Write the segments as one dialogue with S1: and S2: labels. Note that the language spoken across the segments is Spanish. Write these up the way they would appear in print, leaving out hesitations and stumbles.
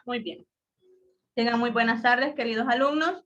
S1: Muy bien. Tengan muy buenas tardes, queridos alumnos.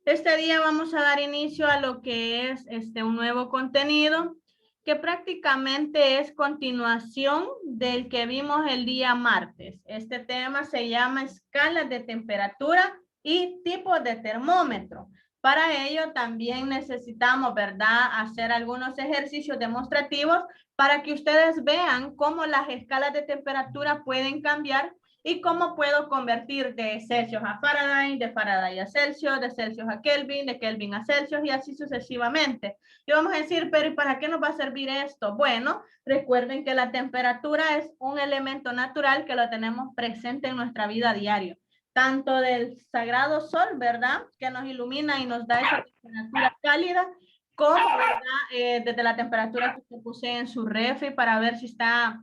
S1: Este día vamos a dar inicio a lo que es un nuevo contenido que prácticamente es continuación del que vimos el día martes. Este tema se llama escalas de temperatura y tipos de termómetro. Para ello también necesitamos, ¿verdad?, hacer algunos ejercicios demostrativos para que ustedes vean cómo las escalas de temperatura pueden cambiar y cómo puedo convertir de Celsius a Fahrenheit, de Fahrenheit a Celsius, de Celsius a Kelvin, de Kelvin a Celsius y así sucesivamente. Y vamos a decir, pero ¿y para qué nos va a servir esto? Bueno, recuerden que la temperatura es un elemento natural que lo tenemos presente en nuestra vida diaria. Tanto del sagrado sol, ¿verdad?, que nos ilumina y nos da esa temperatura cálida, como, ¿verdad?, desde la temperatura que se puse en su refri para ver si está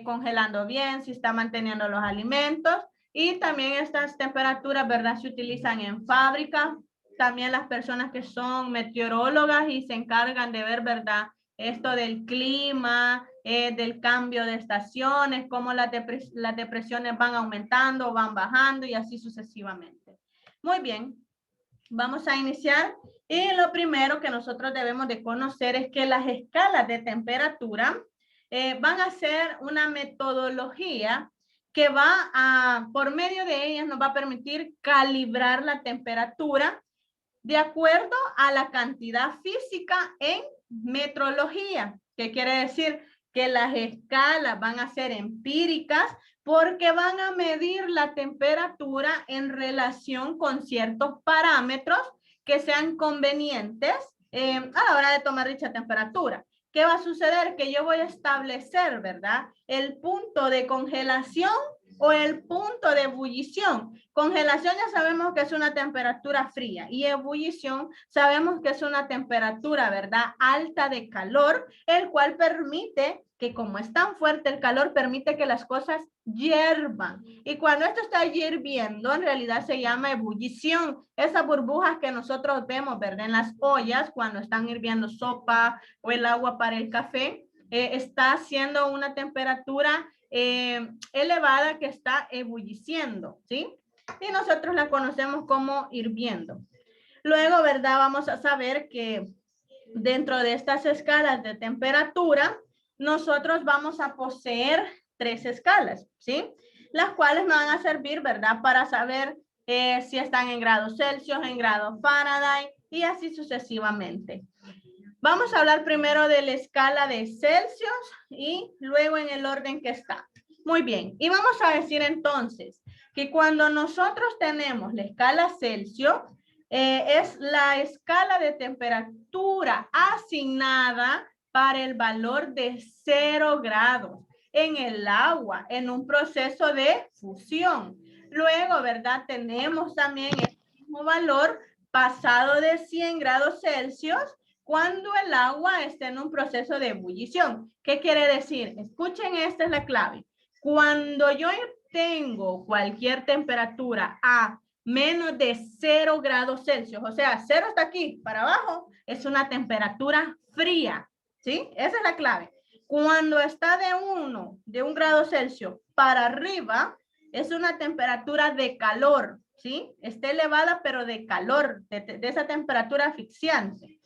S1: congelando bien, si está manteniendo los alimentos. Y también estas temperaturas, ¿verdad?, se utilizan en fábrica. También las personas que son meteorólogas y se encargan de ver, ¿verdad?, esto del clima, del cambio de estaciones, cómo las depresiones van aumentando, van bajando y así sucesivamente. Muy bien, vamos a iniciar. Y lo primero que nosotros debemos de conocer es que las escalas de temperatura van a ser una metodología que va a, por medio de ellas, nos va a permitir calibrar la temperatura de acuerdo a la cantidad física en metrología. ¿Qué quiere decir? Que las escalas van a ser empíricas porque van a medir la temperatura en relación con ciertos parámetros que sean convenientes a la hora de tomar dicha temperatura. ¿Qué va a suceder? Que yo voy a establecer, ¿verdad?, el punto de congelación o el punto de ebullición. Congelación ya sabemos que es una temperatura fría y ebullición sabemos que es una temperatura, ¿verdad?, alta de calor, el cual permite que, como es tan fuerte el calor, permite que las cosas hiervan. Y cuando esto está hirviendo, en realidad se llama ebullición. Esas burbujas que nosotros vemos, ¿verdad?, en las ollas cuando están hirviendo sopa o el agua para el café, está haciendo una temperatura elevada que está ebulliciendo, ¿sí? Y nosotros la conocemos como hirviendo. Luego, ¿verdad?, vamos a saber que dentro de estas escalas de temperatura, nosotros vamos a poseer 3 escalas, ¿sí?, las cuales nos van a servir, ¿verdad?, para saber si están en grados Celsius, en grados Fahrenheit y así sucesivamente. Vamos a hablar primero de la escala de Celsius y luego en el orden que está. Muy bien, y vamos a decir entonces que cuando nosotros tenemos la escala Celsius, es la escala de temperatura asignada para el valor de 0 grados en el agua, en un proceso de fusión. Luego, ¿verdad?, tenemos también el mismo valor pasado de 100 grados Celsius cuando el agua está en un proceso de ebullición. ¿Qué quiere decir? Escuchen, esta es la clave. Cuando yo tengo cualquier temperatura a menos de 0 grados Celsius, o sea, 0 está aquí, para abajo, es una temperatura fría, ¿sí? Esa es la clave. Cuando está de 1 grado Celsius para arriba, es una temperatura de calor, ¿sí? Está elevada, pero de calor, de esa temperatura asfixiante.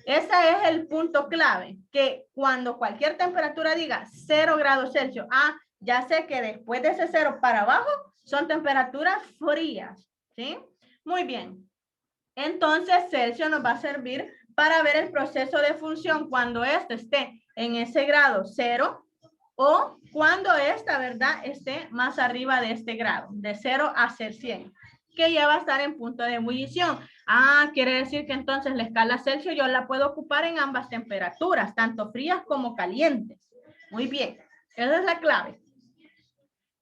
S1: Ese es el punto clave, que cuando cualquier temperatura diga 0 grados Celsius, ya sé que después de ese 0 para abajo son temperaturas frías, ¿sí? Muy bien. Entonces, Celsius nos va a servir para ver el proceso de función cuando este esté en ese grado 0 o cuando esta, ¿verdad?, esté más arriba de este grado, de 0 a ser 100, que ya va a estar en punto de ebullición. Quiere decir que entonces la escala Celsius yo la puedo ocupar en ambas temperaturas, tanto frías como calientes. Muy bien, esa es la clave.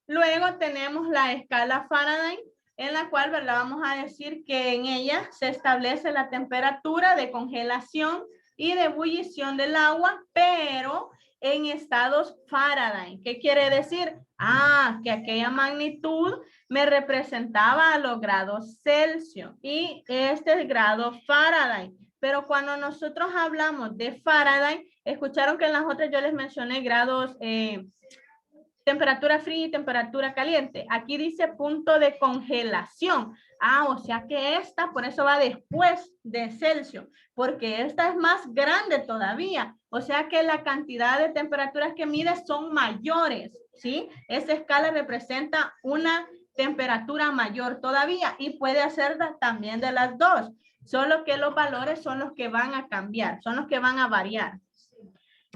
S1: Luego tenemos la escala Fahrenheit, en la cual, ¿verdad?, vamos a decir que en ella se establece la temperatura de congelación y de ebullición del agua, pero en estados Faraday. ¿Qué quiere decir? Ah, que aquella magnitud me representaba a los grados Celsius y este es grado Faraday. Pero cuando nosotros hablamos de Faraday, escucharon que en las otras yo les mencioné grados, temperatura fría y temperatura caliente. Aquí dice punto de congelación. Ah, o sea que esta, por eso va después de Celsius, porque esta es más grande todavía. O sea que la cantidad de temperaturas que mide son mayores, ¿sí? Esa escala representa una temperatura mayor todavía y puede hacer también de las dos. Solo que los valores son los que van a cambiar, son los que van a variar.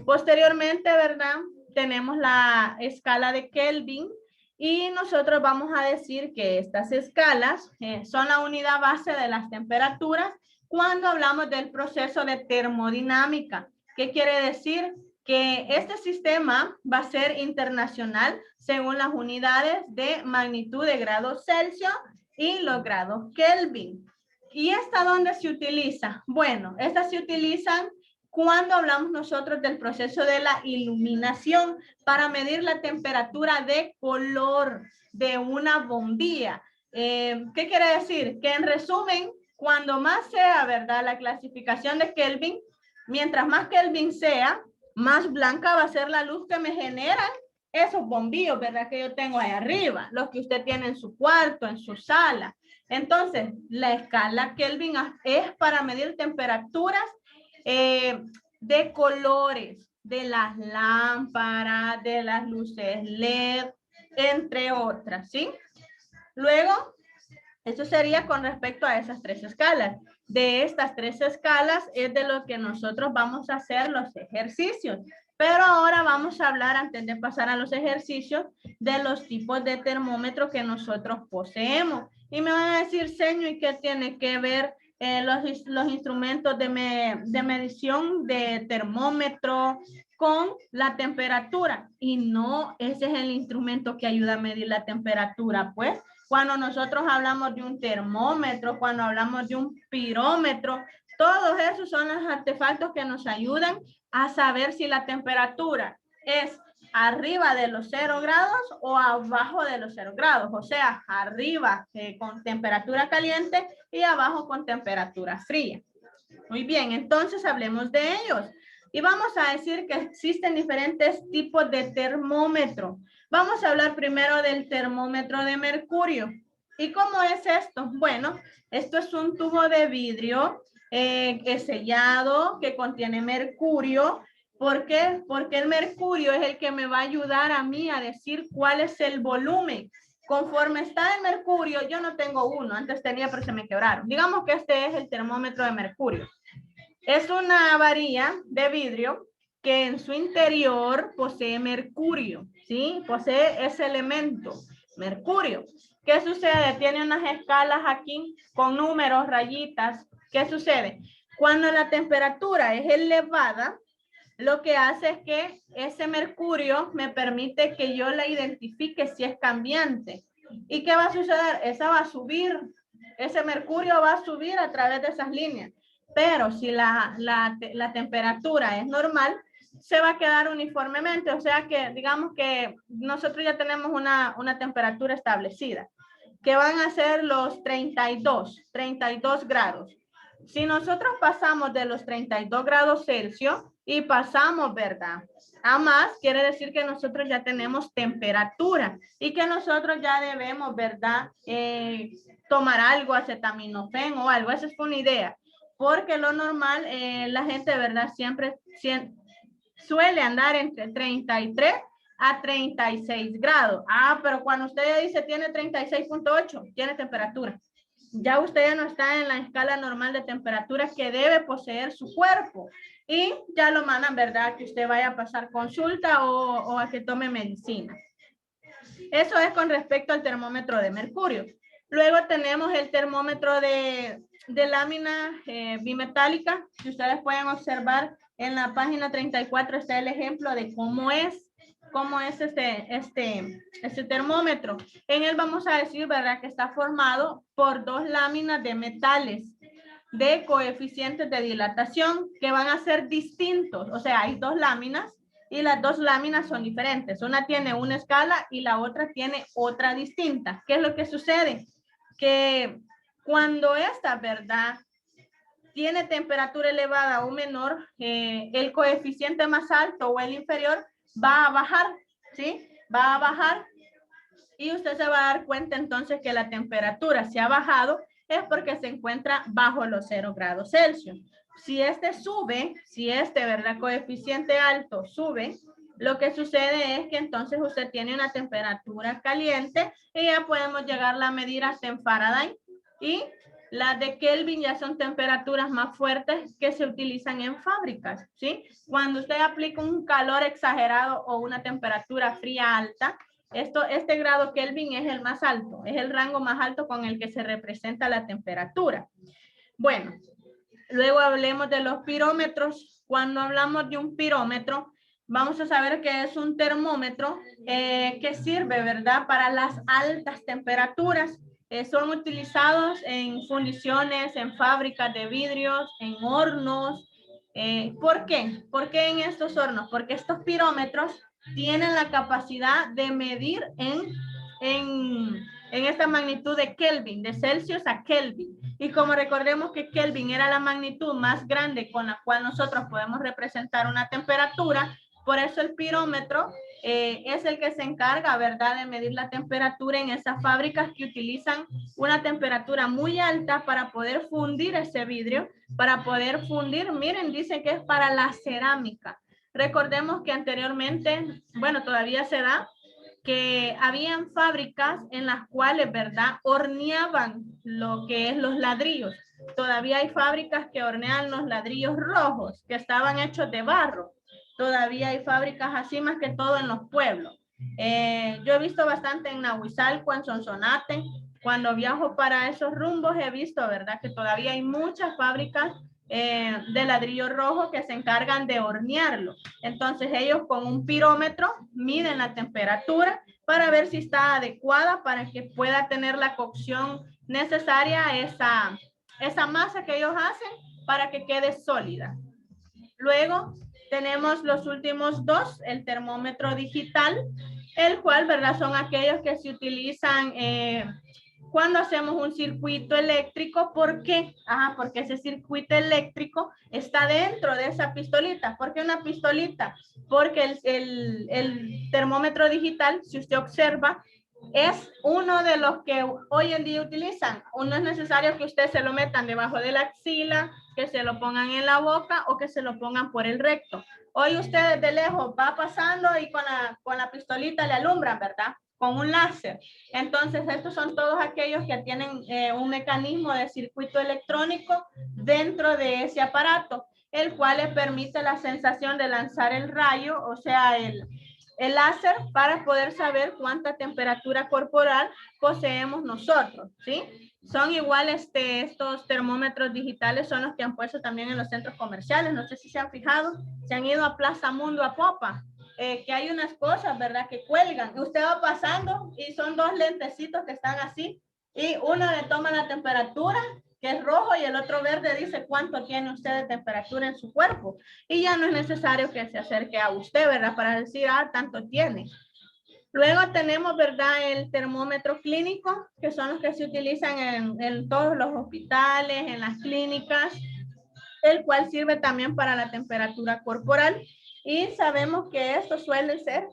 S1: Posteriormente, ¿verdad? Tenemos la escala de Kelvin y nosotros vamos a decir que estas escalas son la unidad base de las temperaturas cuando hablamos del proceso de termodinámica. ¿Qué quiere decir? Que este sistema va a ser internacional según las unidades de magnitud de grados Celsius y los grados Kelvin. ¿Y esta dónde se utiliza? Bueno, estas se utilizan cuando hablamos nosotros del proceso de la iluminación para medir la temperatura de color de una bombilla. ¿Qué quiere decir? Que en resumen, cuando más sea, ¿verdad? La clasificación de Kelvin, mientras más Kelvin sea, más blanca va a ser la luz que me generan esos bombillos, ¿verdad? Que yo tengo ahí arriba, los que usted tiene en su cuarto, en su sala. Entonces, la escala Kelvin es para medir temperaturas de colores, de las lámparas, de las luces LED, entre otras, ¿sí? Luego, eso sería con respecto a esas tres escalas. De estas tres escalas es de lo que nosotros vamos a hacer los ejercicios. Pero ahora vamos a hablar, antes de pasar a los ejercicios, de los tipos de termómetro que nosotros poseemos. Y me van a decir, señor, ¿y qué tiene que ver los instrumentos de medición de termómetro con la temperatura? Y no, ese es el instrumento que ayuda a medir la temperatura, pues. Cuando nosotros hablamos de un termómetro, cuando hablamos de un pirómetro, todos esos son los artefactos que nos ayudan a saber si la temperatura es arriba de los 0 grados o abajo de los 0 grados. O sea, arriba con temperatura caliente y abajo con temperatura fría. Muy bien, entonces hablemos de ellos. Y vamos a decir que existen diferentes tipos de termómetro. Vamos a hablar primero del termómetro de mercurio. ¿Y cómo es esto? Bueno, esto es un tubo de vidrio sellado que contiene mercurio. ¿Por qué? Porque el mercurio es el que me va a ayudar a mí a decir cuál es el volumen. Conforme está el mercurio, yo no tengo uno, antes tenía pero se me quebraron. Digamos que este es el termómetro de mercurio. Es una varilla de vidrio que en su interior posee mercurio, ¿sí? Posee ese elemento, mercurio. ¿Qué sucede? Tiene unas escalas aquí con números, rayitas. ¿Qué sucede? Cuando la temperatura es elevada, lo que hace es que ese mercurio me permite que yo la identifique si es cambiante. ¿Y qué va a suceder? Esa va a subir, ese mercurio va a subir a través de esas líneas. Pero si la temperatura es normal, se va a quedar uniformemente. O sea que digamos que nosotros ya tenemos una temperatura establecida, que van a ser los 32 grados. Si nosotros pasamos de los 32 grados Celsius y pasamos, ¿verdad?, a más, quiere decir que nosotros ya tenemos temperatura y que nosotros ya debemos, ¿verdad?, tomar algo, acetaminofén o algo. Esa es una idea. Porque lo normal, la gente, ¿verdad?, siempre suele andar entre 33 a 36 grados. Ah, pero cuando usted ya dice tiene 36.8, tiene temperatura. Ya usted ya no está en la escala normal de temperatura que debe poseer su cuerpo. Y ya lo mandan, ¿verdad?, que usted vaya a pasar consulta o a que tome medicina. Eso es con respecto al termómetro de mercurio. Luego tenemos el termómetro de lámina bimetálica. Si ustedes pueden observar en la página 34 está el ejemplo de cómo es este termómetro. En él vamos a decir, ¿verdad?, que está formado por dos láminas de metales de coeficientes de dilatación que van a ser distintos. O sea, hay dos láminas y las dos láminas son diferentes. Una tiene una escala y la otra tiene otra distinta. ¿Qué es lo que sucede? Que cuando esta, ¿verdad?, tiene temperatura elevada o menor, el coeficiente más alto o el inferior va a bajar, ¿sí? Va a bajar y usted se va a dar cuenta entonces que la temperatura se ha bajado es porque se encuentra bajo los 0 grados Celsius. Si este sube, si este, ¿verdad?, coeficiente alto sube, lo que sucede es que entonces usted tiene una temperatura caliente y ya podemos llegarla a medir hasta en Fahrenheit, y las de Kelvin ya son temperaturas más fuertes que se utilizan en fábricas, ¿sí? Cuando usted aplica un calor exagerado o una temperatura fría alta, este grado Kelvin es el más alto, es el rango más alto con el que se representa la temperatura. Bueno, luego hablemos de los pirómetros. Cuando hablamos de un pirómetro, vamos a saber que es un termómetro que sirve, ¿verdad?, para las altas temperaturas. Son utilizados en fundiciones, en fábricas de vidrios, en hornos. ¿Por qué? ¿Por qué en estos hornos? Porque estos pirómetros tienen la capacidad de medir en esta magnitud de Kelvin, de Celsius a Kelvin. Y como recordemos que Kelvin era la magnitud más grande con la cual nosotros podemos representar una temperatura, por eso el pirómetro es el que se encarga, ¿verdad?, de medir la temperatura en esas fábricas que utilizan una temperatura muy alta para poder fundir ese vidrio, para poder fundir, miren, dicen que es para la cerámica. Recordemos que anteriormente, bueno, todavía se da, que habían fábricas en las cuales, ¿verdad?, horneaban lo que es los ladrillos. Todavía hay fábricas que hornean los ladrillos rojos, que estaban hechos de barro. Todavía hay fábricas así, más que todo en los pueblos. Yo he visto bastante en Nahuizalco, en Sonsonate. Cuando viajo para esos rumbos he visto, ¿verdad?, que todavía hay muchas fábricas de ladrillo rojo que se encargan de hornearlo. Entonces ellos con un pirómetro miden la temperatura para ver si está adecuada para que pueda tener la cocción necesaria esa masa que ellos hacen para que quede sólida. Luego tenemos los últimos dos, el termómetro digital, el cual, ¿verdad?, son aquellos que se utilizan cuando hacemos un circuito eléctrico. ¿Por qué? Porque ese circuito eléctrico está dentro de esa pistolita. ¿Por qué una pistolita? Porque el termómetro digital, si usted observa, es uno de los que hoy en día utilizan. No es necesario que ustedes se lo metan debajo de la axila, que se lo pongan en la boca o que se lo pongan por el recto. Hoy ustedes de lejos va pasando y con la pistolita le alumbran, ¿verdad?, con un láser. Entonces, estos son todos aquellos que tienen un mecanismo de circuito electrónico dentro de ese aparato, el cual les permite la sensación de lanzar el rayo, o sea, el láser, para poder saber cuánta temperatura corporal poseemos nosotros, ¿sí? Son iguales estos termómetros digitales, son los que han puesto también en los centros comerciales. No sé si se han fijado, se han ido a Plaza Mundo, a Popa, que hay unas cosas, ¿verdad?, que cuelgan. Usted va pasando y son dos lentecitos que están así y uno le toma la temperatura, que es rojo, y el otro verde dice cuánto tiene usted de temperatura en su cuerpo. Y ya no es necesario que se acerque a usted, ¿verdad?, para decir, tanto tiene. Luego tenemos, ¿verdad?, el termómetro clínico, que son los que se utilizan en todos los hospitales, en las clínicas, el cual sirve también para la temperatura corporal. Y sabemos que estos suelen ser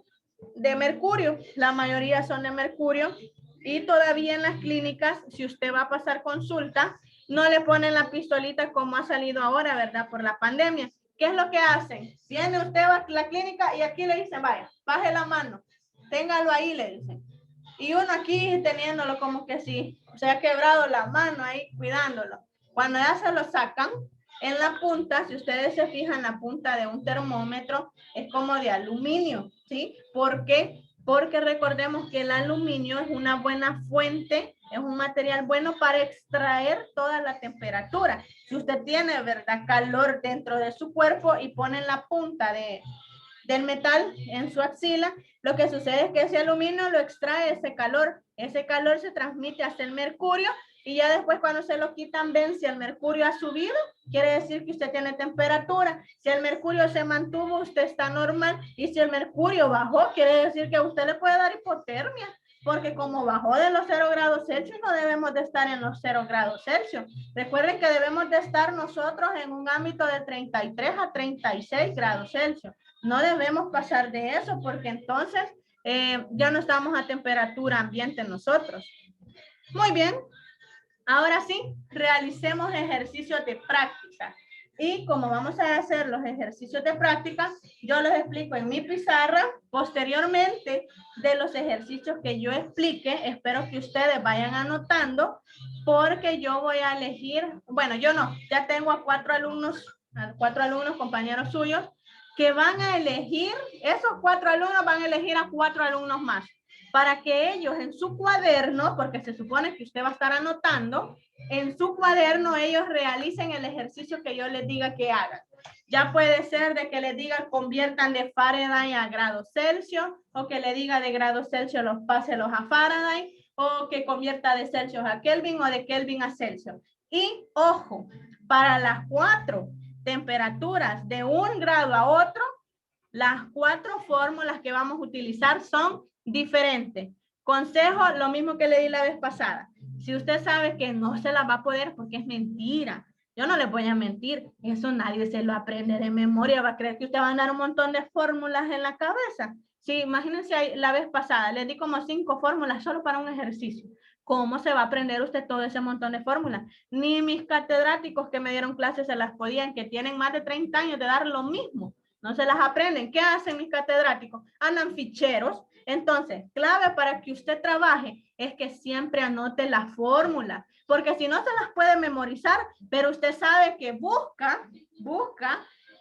S1: de mercurio, la mayoría son de mercurio, y todavía en las clínicas, si usted va a pasar consulta, no le ponen la pistolita como ha salido ahora, ¿verdad?, por la pandemia. ¿Qué es lo que hacen? Viene usted a la clínica y aquí le dicen, vaya, baje la mano, téngalo ahí, le dicen. Y uno aquí teniéndolo como que sí, se ha quebrado la mano ahí cuidándolo. Cuando ya se lo sacan, en la punta, si ustedes se fijan, la punta de un termómetro es como de aluminio, ¿sí? ¿Por qué? Porque recordemos que el aluminio es una buena fuente, es un material bueno para extraer toda la temperatura. Si usted tiene, ¿verdad?, calor dentro de su cuerpo y pone en la punta del metal en su axila, lo que sucede es que ese aluminio lo extrae ese calor se transmite hacia el mercurio y ya después cuando se lo quitan ven si el mercurio ha subido, quiere decir que usted tiene temperatura. Si el mercurio se mantuvo, usted está normal, y si el mercurio bajó, quiere decir que a usted le puede dar hipotermia, porque como bajó de los 0 grados Celsius, no debemos de estar en los 0 grados Celsius. Recuerden que debemos de estar nosotros en un ámbito de 33 a 36 grados Celsius. No debemos pasar de eso, porque entonces ya no estamos a temperatura ambiente nosotros. Muy bien. Ahora sí, realicemos ejercicios de práctica. Y como vamos a hacer los ejercicios de práctica, yo los explico en mi pizarra. Posteriormente de los ejercicios que yo explique, espero que ustedes vayan anotando, porque yo voy a elegir, bueno, yo no, ya tengo a cuatro alumnos, compañeros suyos, que van a elegir, esos 4 alumnos van a elegir a 4 alumnos más, para que ellos en su cuaderno, porque se supone que usted va a estar anotando, en su cuaderno ellos realicen el ejercicio que yo les diga que hagan. Ya puede ser de que les diga conviertan de Fahrenheit a grados Celsius, o que le diga de grados Celsius los páselos a Fahrenheit, o que convierta de Celsius a Kelvin o de Kelvin a Celsius. Y ojo, para las 4 temperaturas de 1 grado a otro, las 4 fórmulas que vamos a utilizar son diferentes. Consejo, lo mismo que le di la vez pasada. Si usted sabe que no se la va a poder porque es mentira, yo no le voy a mentir, eso nadie se lo aprende de memoria, va a creer que usted va a dar un montón de fórmulas en la cabeza. Sí, imagínense la vez pasada, le di como 5 fórmulas solo para un ejercicio. ¿Cómo se va a aprender usted todo ese montón de fórmulas? Ni mis catedráticos que me dieron clases se las podían, que tienen más de 30 años de dar lo mismo. No se las aprenden. ¿Qué hacen mis catedráticos? Andan ficheros. Entonces, clave para que usted trabaje es que siempre anote la fórmula, porque si no se las puede memorizar, pero usted sabe que busca,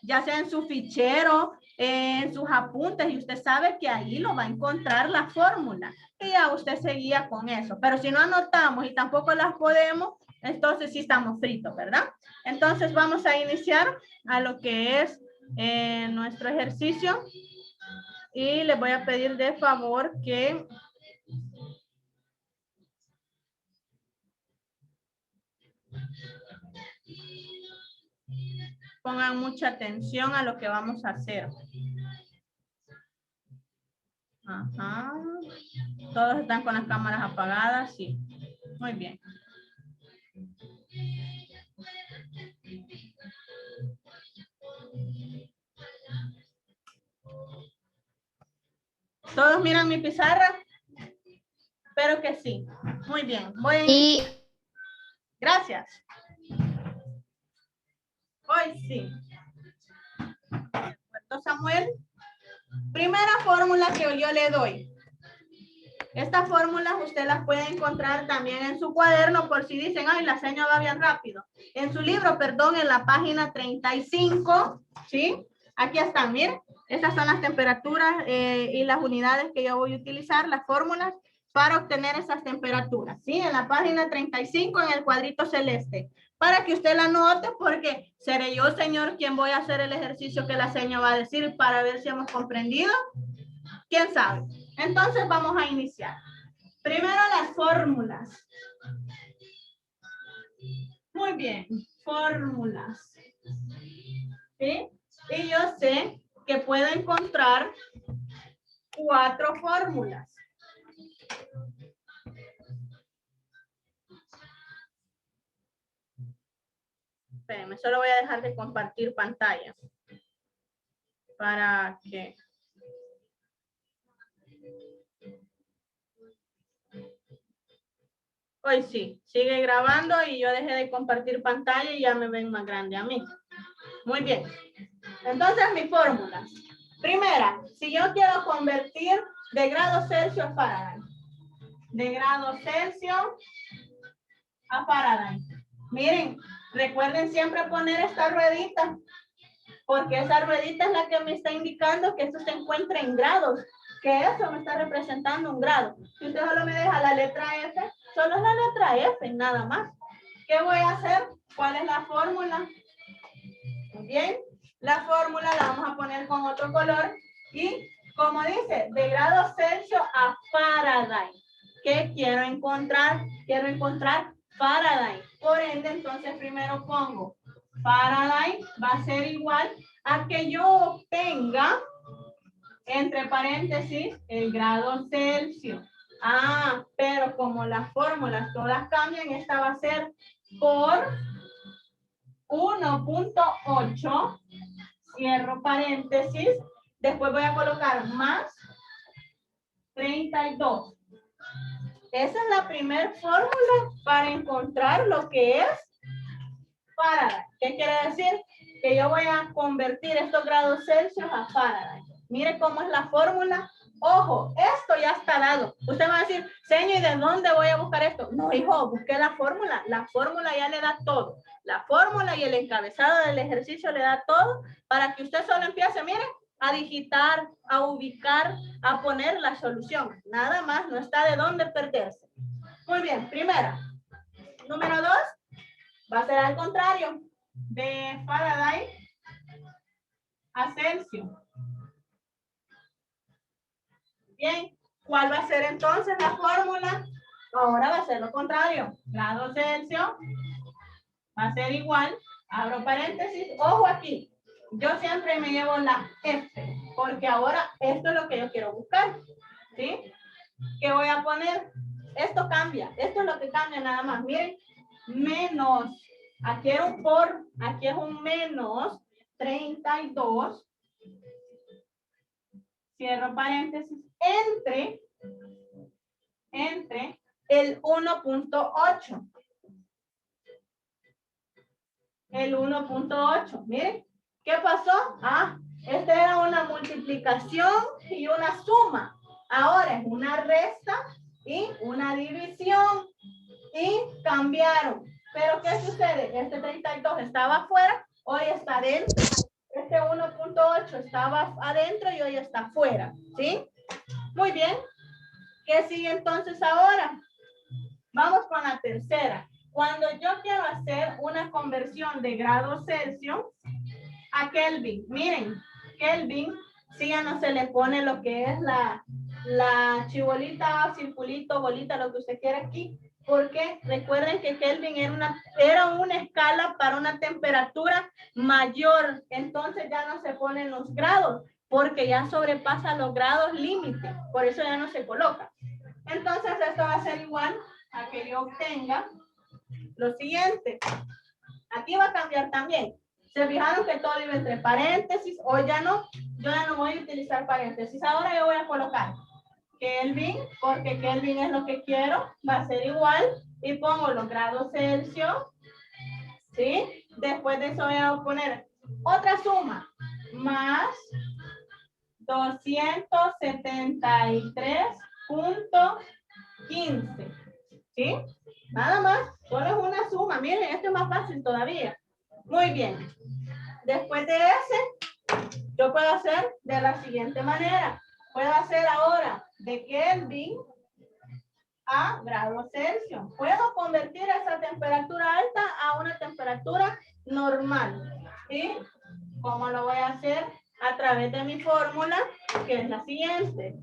S1: ya sea en su fichero, en sus apuntes, y usted sabe que ahí lo va a encontrar la fórmula. Y ya usted seguía con eso. Pero si no anotamos y tampoco las podemos, entonces sí estamos fritos, ¿verdad? Entonces vamos a iniciar a lo que es nuestro ejercicio, y les voy a pedir de favor que pongan mucha atención a lo que vamos a hacer. Ajá. ¿Todos están con las cámaras apagadas? Sí. Muy bien. ¿Todos miran mi pizarra? Espero que sí. Muy bien. Voy a iniciar. Gracias. Hoy sí. Samuel. Primera fórmula que yo le doy. Estas fórmulas usted las puede encontrar también en su cuaderno, por si dicen, ay, la seña va bien rápido. En su libro, perdón, en la página 35, ¿sí? Aquí están, miren. Estas son las temperaturas y las unidades que yo voy a utilizar, las fórmulas, para obtener esas temperaturas, ¿sí? En la página 35, en el cuadrito celeste. Para que usted la note, porque seré yo, señor, quien voy a hacer el ejercicio que la seña va a decir para ver si hemos comprendido. ¿Quién sabe? Entonces vamos a iniciar. Primero las fórmulas. Muy bien, fórmulas. ¿Sí? Y yo sé que puedo encontrar 4 fórmulas. Espérenme, solo voy a dejar de compartir pantalla para que... Hoy sí, sigue grabando y yo dejé de compartir pantalla y ya me ven más grande a mí. Muy bien. Entonces, mi fórmula. Primera, si yo quiero convertir de grados Celsius a Fahrenheit. De grados Celsius a Fahrenheit. Miren, recuerden siempre poner esta ruedita, porque esa ruedita es la que me está indicando que esto se encuentra en grados, que eso me está representando un grado. Si usted solo me deja la letra F, solo es la letra F, nada más. ¿Qué voy a hacer? ¿Cuál es la fórmula? Muy bien. La fórmula la vamos a poner con otro color. Y como dice, de grados Celsius a Fahrenheit. ¿Qué quiero encontrar? Quiero encontrar Faraday. Por ende, entonces primero pongo Faraday va a ser igual a que yo obtenga, entre paréntesis, el grado Celsius. Ah, pero como las fórmulas todas cambian, esta va a ser por 1.8, cierro paréntesis, después voy a colocar más 32. Esa es la primera fórmula para encontrar lo que es Faraday. ¿Qué quiere decir? Que yo voy a convertir estos grados Celsius a Faraday. Mire cómo es la fórmula. Ojo, esto ya está dado. Usted va a decir, señor, ¿y de dónde voy a buscar esto? No, hijo, busqué la fórmula. La fórmula ya le da todo. La fórmula y el encabezado del ejercicio le da todo para que usted solo empiece, mire, a digitar, a ubicar, a poner la solución. Nada más, no está de dónde perderse. Muy bien, primera. Número 2, va a ser al contrario. De Faraday a Celsius. Bien, ¿cuál va a ser entonces la fórmula? Ahora va a ser lo contrario. Grado Celsius va a ser igual, abro paréntesis, ojo aquí. Yo siempre me llevo la F, porque ahora esto es lo que yo quiero buscar. ¿Sí? ¿Qué voy a poner? Esto cambia, esto es lo que cambia nada más. Miren, menos, aquí es un por, aquí es un menos 32. Cierro paréntesis, entre el 1.8. El 1.8. Miren, ¿qué pasó? Ah, esta era una multiplicación y una suma. Ahora es una resta y una división. Y cambiaron. Pero ¿qué sucede? Este 32 estaba afuera, hoy está adentro. Este 1.8 estaba adentro y hoy está afuera. ¿Sí? Muy bien. ¿Qué sigue entonces ahora? Vamos con la tercera. Cuando yo quiero hacer una conversión de grado Celsius a Kelvin, miren, Kelvin, si ya no se le pone lo que es la chibolita, circulito, bolita, lo que usted quiera aquí, porque recuerden que Kelvin era una escala para una temperatura mayor, entonces ya no se ponen los grados, porque ya sobrepasa los grados límite, por eso ya no se coloca. Entonces esto va a ser igual a que yo obtenga lo siguiente. Aquí va a cambiar también. ¿Se fijaron que todo iba entre paréntesis? O ya no, yo ya no voy a utilizar paréntesis. Ahora yo voy a colocar Kelvin, porque Kelvin es lo que quiero. Va a ser igual. Y pongo los grados Celsius. ¿Sí? Después de eso voy a poner otra suma. Más 273.15. ¿Sí? Nada más, solo es una suma. Miren, esto es más fácil todavía. Muy bien. Después de ese, yo puedo hacer de la siguiente manera. Puedo hacer ahora de Kelvin a grado Celsius. Puedo convertir esa temperatura alta a una temperatura normal. ¿Sí? ¿Cómo lo voy a hacer? A través de mi fórmula, que es la siguiente.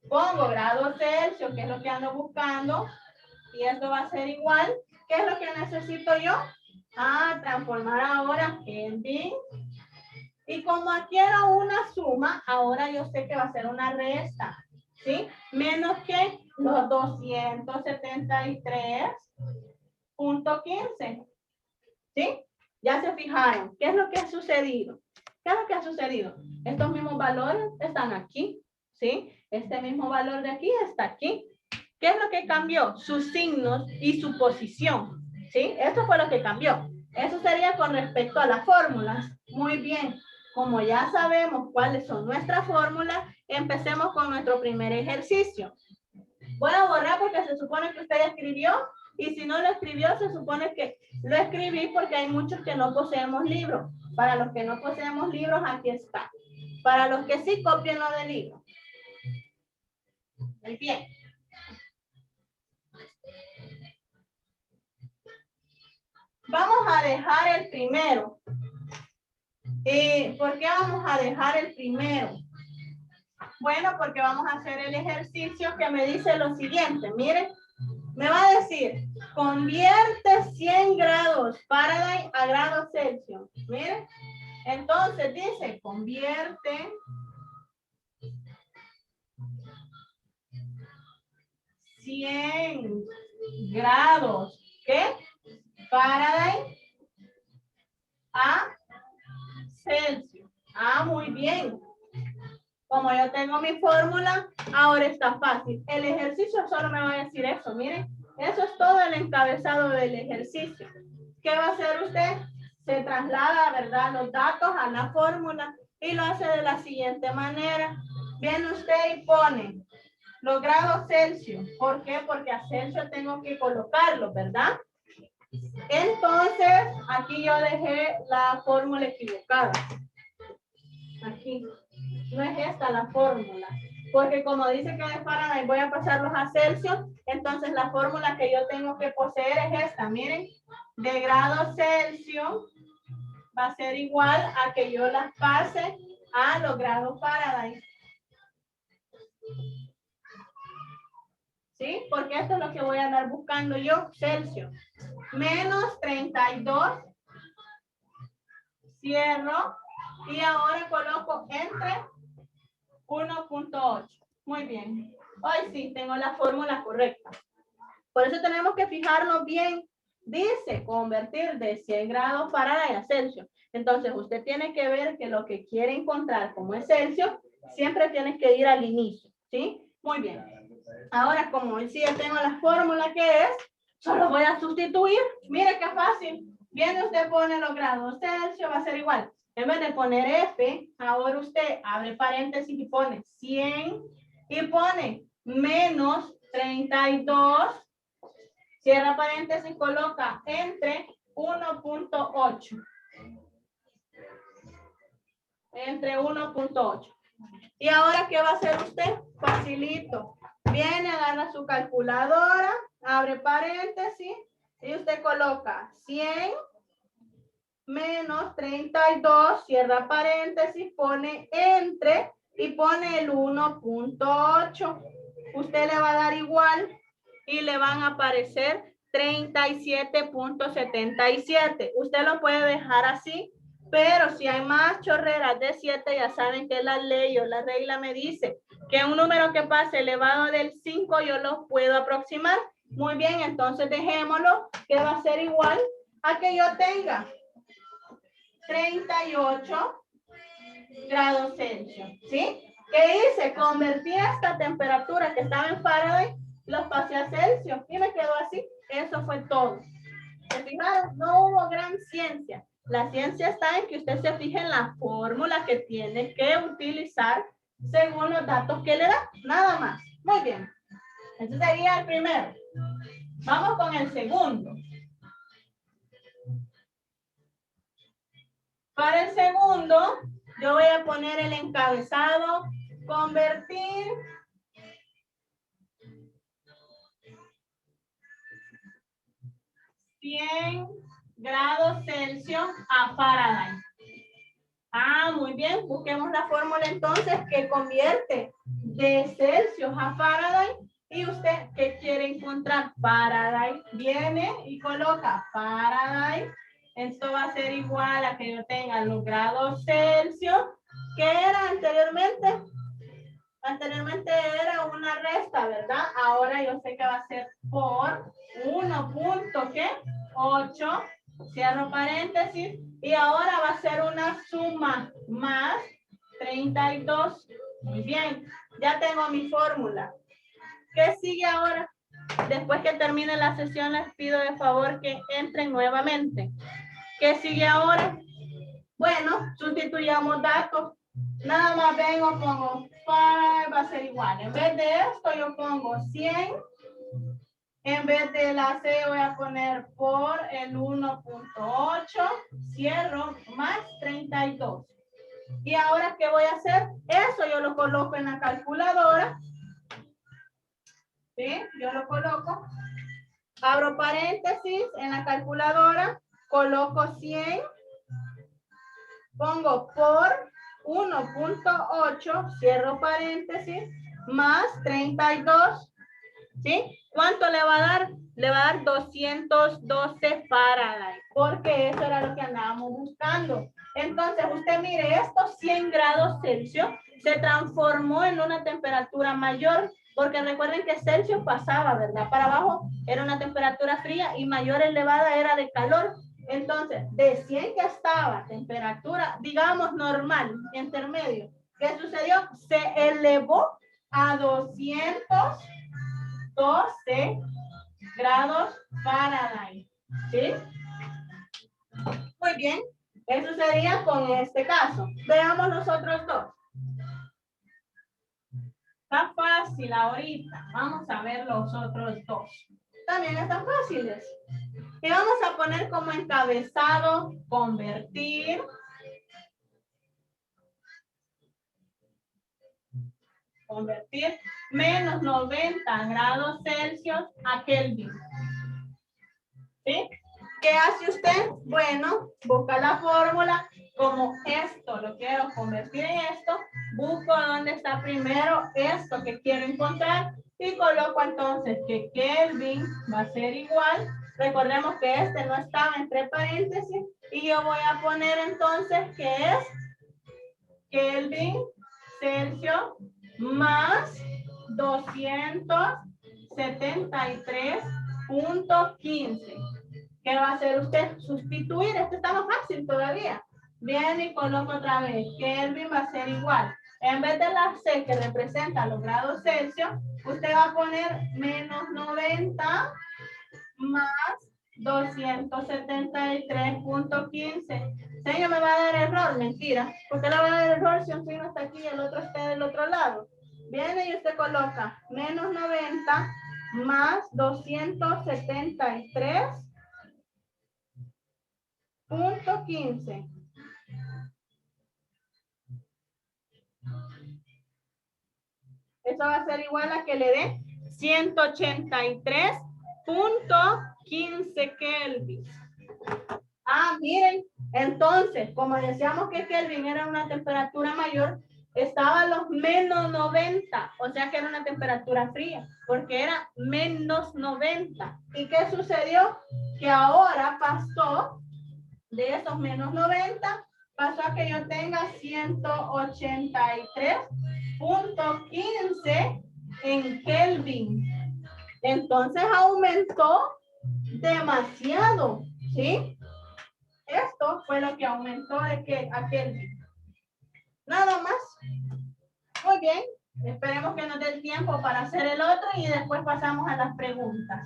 S1: Pongo grado Celsius, que es lo que ando buscando. Y esto va a ser igual. ¿Qué es lo que necesito yo? Transformar ahora Kelvin. Y como aquí era una suma, ahora yo sé que va a ser una resta. ¿Sí? Menos que los 273.15. ¿Sí? Ya se fijaron. ¿Qué es lo que ha sucedido? ¿Qué es lo que ha sucedido? Estos mismos valores están aquí. ¿Sí? Este mismo valor de aquí está aquí. ¿Qué es lo que cambió? Sus signos y su posición. ¿Sí? Esto fue lo que cambió. Eso sería con respecto a las fórmulas. Muy bien. Como ya sabemos cuáles son nuestras fórmulas, empecemos con nuestro primer ejercicio. Voy a borrar porque se supone que usted ya escribió. Y si no lo escribió, se supone que lo escribí porque hay muchos que no poseemos libros. Para los que no poseemos libros, aquí está. Para los que sí, cópienlo del libro. Muy bien. Vamos a dejar el primero. ¿Por qué vamos a dejar el primero? Bueno, porque vamos a hacer el ejercicio que me dice lo siguiente. Miren, Me va a decir, convierte 100 grados Fahrenheit a grados Celsius. Miren, entonces dice, convierte 100 grados, ¿qué? Fahrenheit a Celsius. Ah, muy bien. Como yo tengo mi fórmula, ahora está fácil. El ejercicio solo me va a decir eso. Miren, eso es todo el encabezado del ejercicio. ¿Qué va a hacer usted? Se traslada, ¿verdad?, los datos a la fórmula y lo hace de la siguiente manera. Viene usted y pone los grados Celsius. ¿Por qué? Porque a Celsius tengo que colocarlo, ¿verdad? Entonces, aquí yo dejé la fórmula equivocada. Aquí. No es esta la fórmula. Porque como dice que es Fahrenheit, voy a pasarlos a Celsius. Entonces, la fórmula que yo tengo que poseer es esta. Miren, de grados Celsius va a ser igual a que yo las pase a los grados Fahrenheit. ¿Sí? Porque esto es lo que voy a andar buscando yo, Celsius. Menos 32. Cierro. Y ahora coloco entre 1.8. Muy bien. Hoy sí tengo la fórmula correcta. Por eso tenemos que fijarnos bien. Dice convertir de 100 grados Fahrenheit a Celsius. Entonces usted tiene que ver que lo que quiere encontrar como es Celsius, siempre tienes que ir al inicio. ¿Sí? Muy bien. Ahora, como hoy sí ya tengo la fórmula que es, solo voy a sustituir. Mire qué fácil. Viene usted, pone los grados Celsius, va a ser igual. En vez de poner F, ahora usted abre paréntesis y pone 100 y pone menos 32. Cierra paréntesis, coloca entre 1.8. Entre 1.8. ¿Y ahora qué va a hacer usted? Facilito. Viene, agarra su calculadora, abre paréntesis y usted coloca 100 menos 32, cierra paréntesis, pone entre y pone el 1.8. Usted le va a dar igual y le van a aparecer 37.77. Usted lo puede dejar así, pero si hay más chorreras de 7, ya saben que la ley o la regla me dice que un número que pase elevado del 5 yo lo puedo aproximar. Muy bien, entonces dejémoslo que va a ser igual a que yo tenga 38 grados Celsius, ¿sí? ¿Qué hice? Convertí esta temperatura que estaba en Fahrenheit, los pasé a Celsius y me quedó así. Eso fue todo. ¿Se fijaron? No hubo gran ciencia. La ciencia está en que usted se fije en la fórmula que tiene que utilizar según los datos que le da. Nada más. Muy bien. Ese sería el primero. Vamos con el segundo. Para el segundo, yo voy a poner el encabezado, convertir 100 grados Celsius a Fahrenheit. Ah, muy bien. Busquemos la fórmula entonces que convierte de Celsius a Fahrenheit. ¿Y usted qué quiere encontrar? Fahrenheit. Viene y coloca Fahrenheit. Esto va a ser igual a que yo tenga los grados Celsius. ¿Qué era anteriormente? Anteriormente era una resta, ¿verdad? Ahora yo sé que va a ser por 1.8. Cierro paréntesis. Y ahora va a ser una suma más 32. Muy bien. Ya tengo mi fórmula. ¿Qué sigue ahora? Después que termine la sesión, les pido de favor que entren nuevamente. ¿Qué sigue ahora? Bueno, sustituyamos datos. Nada más vengo, pongo 5, va a ser igual. En vez de esto, yo pongo 100. En vez de la C, voy a poner por el 1.8. Cierro, más 32. ¿Y ahora qué voy a hacer? Eso yo lo coloco en la calculadora. ¿Sí? Yo lo coloco. Abro paréntesis en la calculadora. Coloco 100. Pongo por 1.8, cierro paréntesis, más 32. ¿Sí? ¿Cuánto le va a dar? Le va a dar 212 Fahrenheit, porque eso era lo que andábamos buscando. Entonces, usted mire, estos 100 grados Celsius se transformó en una temperatura mayor, porque recuerden que Celsius pasaba, ¿verdad? Para abajo era una temperatura fría y mayor elevada era de calor. Entonces, de 100 que estaba temperatura, digamos, normal, intermedio, ¿qué sucedió? Se elevó a 212 grados Fahrenheit. ¿Sí? Muy bien. Eso sería con este caso. Veamos los otros dos. Está fácil ahorita. Vamos a ver los otros dos. También están fáciles. Y vamos a poner como encabezado, convertir. Convertir menos 90 grados Celsius a Kelvin. ¿Sí? ¿Qué hace usted? Bueno, busca la fórmula. Como esto lo quiero convertir en esto, busco dónde está primero esto que quiero encontrar y coloco entonces que Kelvin va a ser igual. Recordemos que este no estaba entre paréntesis y yo voy a poner entonces que es Kelvin Celsius más 273.15. ¿Qué va a hacer usted? Sustituir. Esto está más fácil todavía. Viene y coloco otra vez. Kelvin va a ser igual. En vez de la C que representa los grados Celsius, usted va a poner menos 90 más 273.15. Señor, me va a dar error. Mentira. ¿Por qué le va a dar error si un signo está aquí y el otro está del otro lado? Viene y usted coloca menos 90 más 273.15. Eso va a ser igual a que le dé 183.15 Kelvin. Ah, miren, entonces, como decíamos que Kelvin era una temperatura mayor, estaba a los menos 90, o sea que era una temperatura fría, porque era menos 90. ¿Y qué sucedió? Que ahora pasó de esos menos 90, pasó a que yo tenga 183.15 en Kelvin. Entonces aumentó demasiado, ¿sí? Esto fue lo que aumentó de que a Kelvin. Nada más. Muy bien. Esperemos que nos dé el tiempo para hacer el otro y después pasamos a las preguntas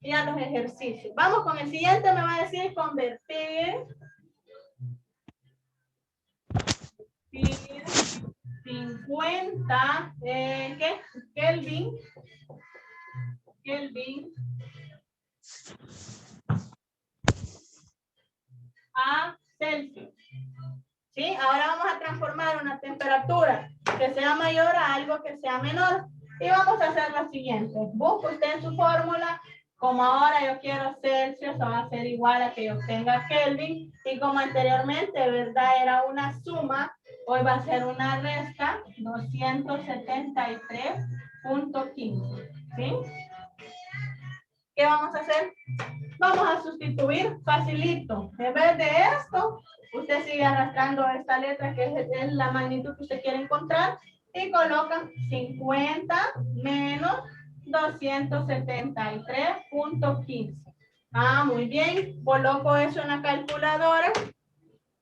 S1: y a los ejercicios. Vamos con el siguiente. Me va a decir convertir 50 ¿qué? Kelvin a Celsius. ¿Sí? Ahora vamos a transformar una temperatura que sea mayor a algo que sea menor. Y vamos a hacer lo siguiente. Busca usted en su fórmula. Como ahora yo quiero Celsius, va a ser igual a que yo tenga Kelvin. Y como anteriormente, ¿verdad? Era una suma. Hoy va a ser una resta. 273.15. ¿Sí? ¿Qué vamos a hacer? Vamos a sustituir facilito. En vez de esto, usted sigue arrastrando esta letra que es la magnitud que usted quiere encontrar y coloca 50 menos 273.15. Ah, muy bien. Coloco eso en la calculadora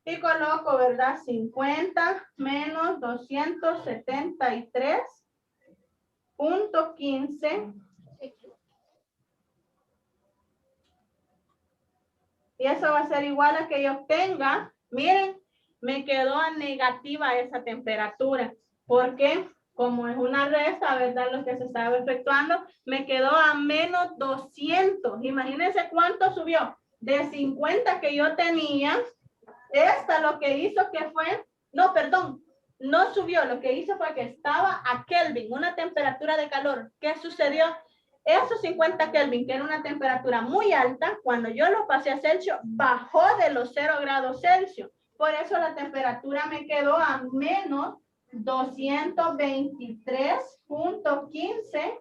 S1: y coloco, ¿verdad? 50 menos 273.15. Y eso va a ser igual a que yo obtenga, miren, me quedó a negativa esa temperatura. Porque como es una resta, ¿verdad? Lo que se estaba efectuando, me quedó a menos 200. Imagínense cuánto subió. De 50 que yo tenía, esta lo que hizo que fue, no, perdón, no subió. Lo que hizo fue que estaba a Kelvin, una temperatura de calor. ¿Qué sucedió? Esos 50 Kelvin, que era una temperatura muy alta, cuando yo lo pasé a Celsius, bajó de los 0 grados Celsius. Por eso la temperatura me quedó a menos 223.15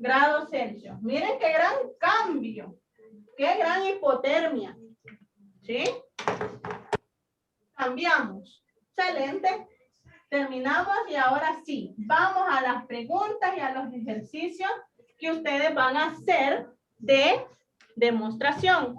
S1: grados Celsius. Miren qué gran cambio. Qué gran hipotermia. ¿Sí? Cambiamos. Excelente. Terminamos y ahora sí, vamos a las preguntas y a los ejercicios que ustedes van a hacer de demostración.